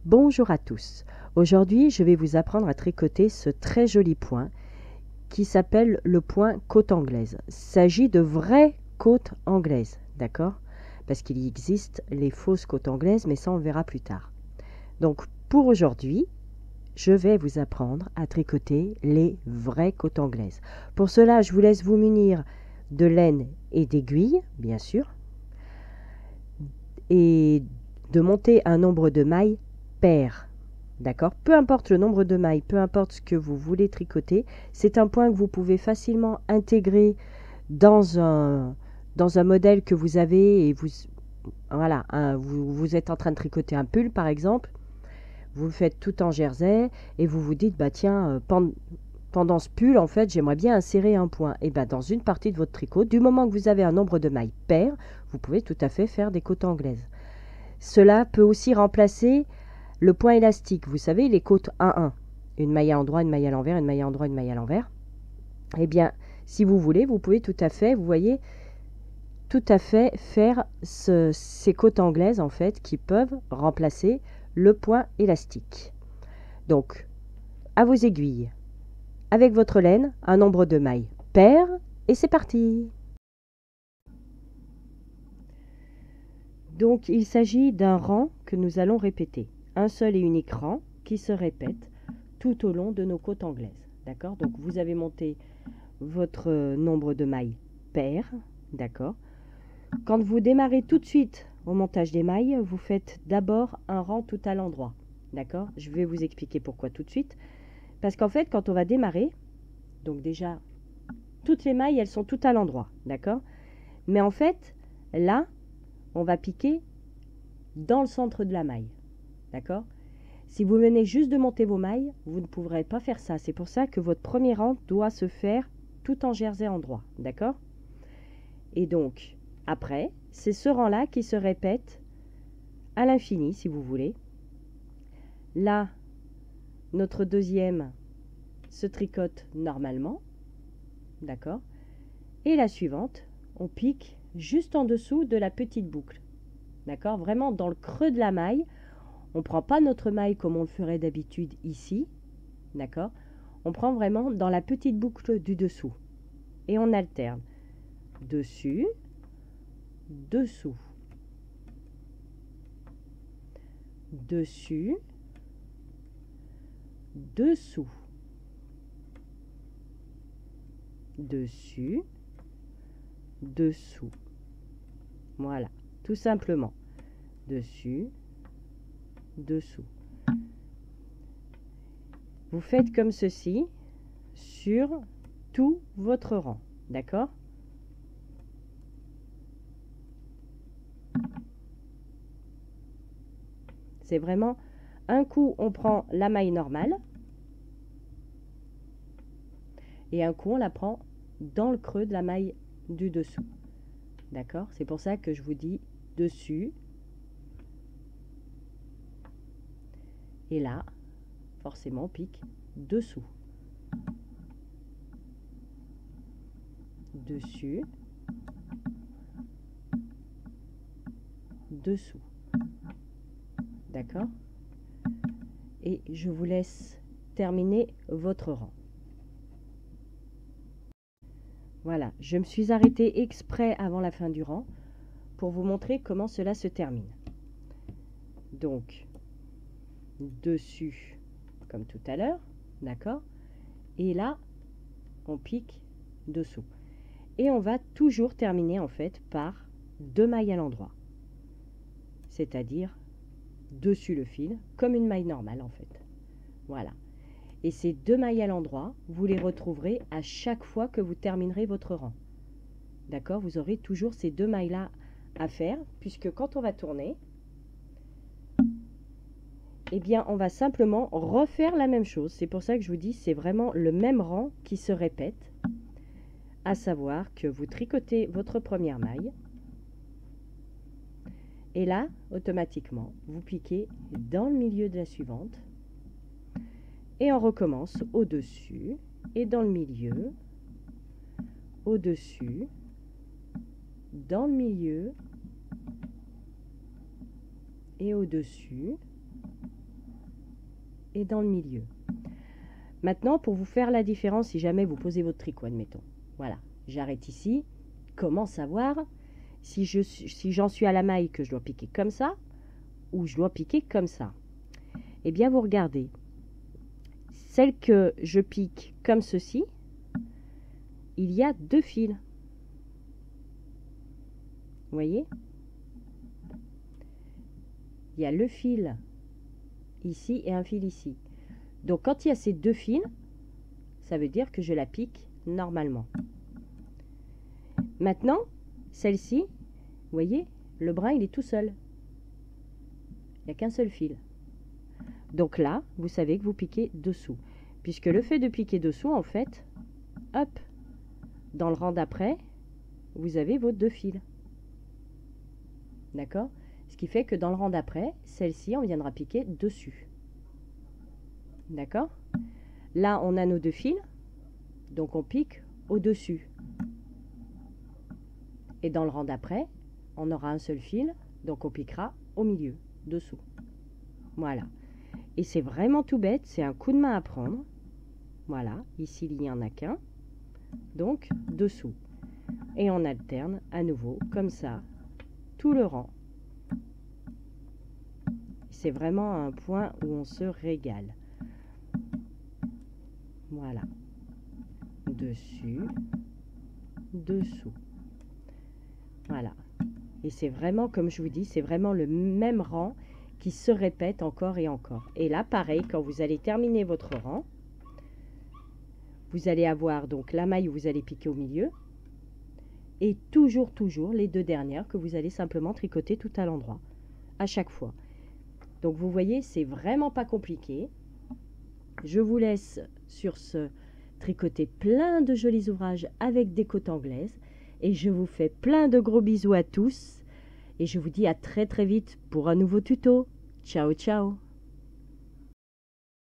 Bonjour à tous. Aujourd'hui, je vais vous apprendre à tricoter ce très joli point qui s'appelle le point côte anglaise. Il s'agit de vraies côtes anglaises, d'accord? Parce qu'il existe les fausses côtes anglaises, mais ça on le verra plus tard. Donc pour aujourd'hui, je vais vous apprendre à tricoter les vraies côtes anglaises. Pour cela, je vous laisse vous munir de laine et d'aiguilles, bien sûr, et de monter un nombre de mailles pair. D'accord? Peu importe le nombre de mailles, peu importe ce que vous voulez tricoter, c'est un point que vous pouvez facilement intégrer dans un modèle que vous avez et voilà, vous êtes en train de tricoter un pull par exemple, vous le faites tout en jersey et vous vous dites, bah tiens, pendant ce pull, en fait, j'aimerais bien insérer un point. Et bien, dans une partie de votre tricot, du moment que vous avez un nombre de mailles pair, vous pouvez tout à fait faire des côtes anglaises. Cela peut aussi remplacer le point élastique. Vous savez, les côtes 1-1. Une maille à l'endroit, une maille à l'envers, une maille à l'endroit, une maille à l'envers. Eh bien, si vous voulez, vous pouvez tout à fait, vous voyez, tout à fait faire ces côtes anglaises, en fait, qui peuvent remplacer le point élastique. Donc, à vos aiguilles, avec votre laine, un nombre de mailles pair, et c'est parti! Donc, il s'agit d'un rang que nous allons répéter. Un seul et unique rang qui se répète tout au long de nos côtes anglaises. D'accord? Donc, vous avez monté votre nombre de mailles pair. D'accord? Quand vous démarrez tout de suite au montage des mailles, vous faites d'abord un rang tout à l'endroit. D'accord? Je vais vous expliquer pourquoi tout de suite. Parce qu'en fait, quand on va démarrer, donc déjà, toutes les mailles, elles sont toutes à l'endroit. D'accord? Mais en fait, là, on va piquer dans le centre de la maille. D'accord? Si vous venez juste de monter vos mailles, vous ne pourrez pas faire ça. C'est pour ça que votre premier rang doit se faire tout en jersey endroit. D'accord? Et donc, après, c'est ce rang-là qui se répète à l'infini, si vous voulez. Là, notre deuxième se tricote normalement. D'accord? Et la suivante, on pique juste en dessous de la petite boucle. D'accord? Vraiment dans le creux de la maille. On ne prend pas notre maille comme on le ferait d'habitude ici. D'accord? On prend vraiment dans la petite boucle du dessous. Et on alterne. Dessus, dessous. Dessus, dessous. Dessus, dessous. Voilà, tout simplement. Dessus, dessous. Vous faites comme ceci sur tout votre rang. D'accord? C'est vraiment un coup, on prend la maille normale et un coup, on la prend dans le creux de la maille du dessous. D'accord? C'est pour ça que je vous dis dessus. Et là, forcément, on pique dessous. Dessus. Dessous. D'accord? Et je vous laisse terminer votre rang. Voilà, je me suis arrêtée exprès avant la fin du rang pour vous montrer comment cela se termine. Donc, dessus, comme tout à l'heure, d'accord? Et là, on pique dessous. Et on va toujours terminer en fait par 2 mailles à l'endroit. C'est-à-dire dessus le fil, comme une maille normale en fait. Voilà. Et ces 2 mailles à l'endroit, vous les retrouverez à chaque fois que vous terminerez votre rang. D'accord? Vous aurez toujours ces 2 mailles-là à faire, puisque quand on va tourner, eh bien, on va simplement refaire la même chose. C'est pour ça que je vous dis, c'est vraiment le même rang qui se répète, à savoir que vous tricotez votre première maille, et là, automatiquement, vous piquez dans le milieu de la suivante, et on recommence au-dessus, et dans le milieu, au-dessus, dans le milieu, et au-dessus, et dans le milieu. Maintenant, pour vous faire la différence, si jamais vous posez votre tricot, admettons. Voilà, j'arrête ici. Comment savoir si j'en suis à la maille que je dois piquer comme ça ou je dois piquer comme ça? Eh bien, vous regardez. Celle que je pique comme ceci, il y a 2 fils. Vous voyez? Il y a le fil ici et un fil ici. Donc, quand il y a ces 2 fils, ça veut dire que je la pique normalement. Maintenant, celle-ci, vous voyez, le brin, il est tout seul. Il n'y a qu'un seul fil. Donc là, vous savez que vous piquez dessous. Puisque le fait de piquer dessous, en fait, hop, dans le rang d'après, vous avez vos 2 fils. D'accord? Ce qui fait que dans le rang d'après, celle-ci, on viendra piquer dessus. D'accord? Là, on a nos 2 fils, donc on pique au-dessus. Et dans le rang d'après, on aura un seul fil, donc on piquera au milieu, dessous. Voilà. Et c'est vraiment tout bête, c'est un coup de main à prendre. Voilà, ici il n'y en a qu'un, donc dessous. Et on alterne à nouveau, comme ça, tout le rang. C'est vraiment un point où on se régale. Voilà. Dessus, dessous. Voilà. Et c'est vraiment, comme je vous dis, c'est vraiment le même rang qui se répète encore et encore. Et là, pareil, quand vous allez terminer votre rang, vous allez avoir donc la maille où vous allez piquer au milieu et toujours les 2 dernières que vous allez simplement tricoter tout à l'endroit, à chaque fois. Donc vous voyez, c'est vraiment pas compliqué. Je vous laisse sur ce tricoter plein de jolis ouvrages avec des côtes anglaises et je vous fais plein de gros bisous à tous et je vous dis à très vite pour un nouveau tuto. Ciao ciao.